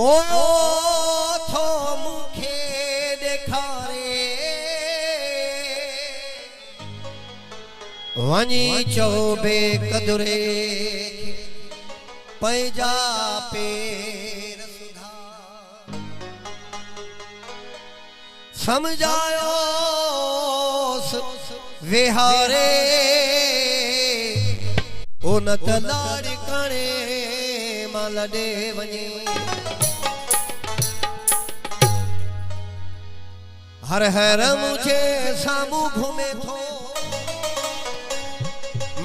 ओ थो मुखे ॾेखारे वञी चौबे कदुरे पैजा पेर सुधा समझायो विहारे ओ न त लाड़ कणे माल ॾे वञे हर हर मुझे सामू घूमे थो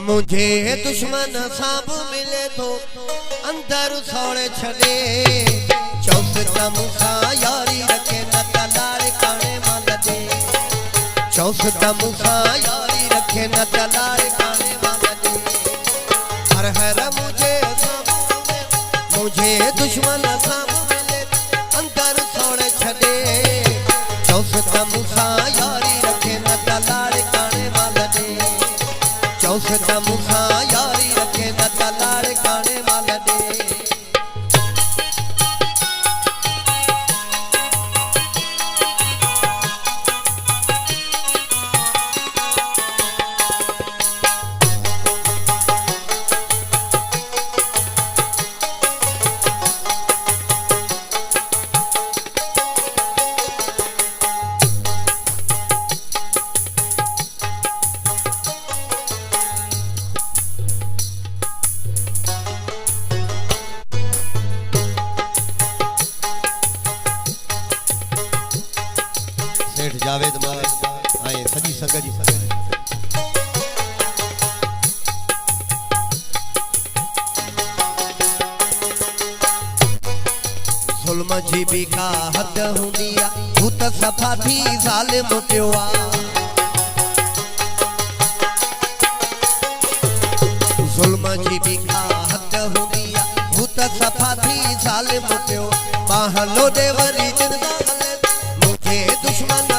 मुझे दुश्मन साब मिले तो अंदर सोड़े छड़े चौसता मुसा यारी रखे न तलाड़ काने माल दे चौसता मुसा यारी रखे न तलाड़ काने माल दे हर हर मुझे दुश्मन साब मिले अंदर सोड़े छड़े चौसता मुसा यारी रखे न तलाड़ काने माल दे चौसता मुसा यारी रखे न तलाड़ काने माल दे सेठ जावेद महाराज आए सजी संगत जुल्म जी भी का हद हुंदिया भूत सफा थी ज़ालिम पियोआ जुल्म जी भी का हद हुंदिया भूत सफा थी ज़ालिम पियो बाहलो दे वरी जिंदा दुश्मन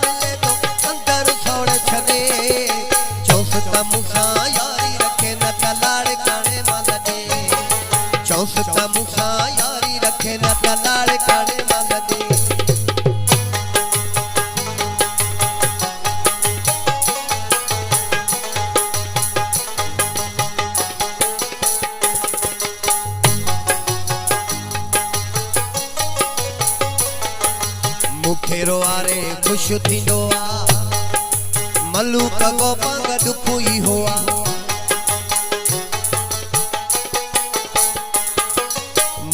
मिले तो अंदर सोड़े छड़े चौसता मुसा यारी रखे न तलाड़ काने माल दे चौसता मुसा यारी रखे न तलाड़ काने माल दे मुखेरो आरे खुश थींदो आ मलूक को पंग दुखी हुआ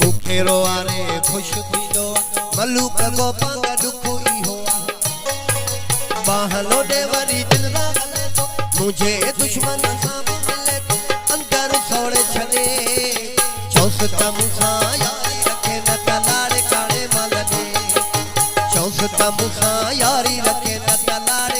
मुखेरो आरे खुश थींदो मलूक को पंग दुखी हुआ बाहलो दे वरी जिंदा हले तो मुझे दुश्मन साब मिले तो अंदर सोड़े छड़े चौसता मुसा यारी रखे न तलाड़ काने माल दे चौसता मुसा यारी रखे न तलाड़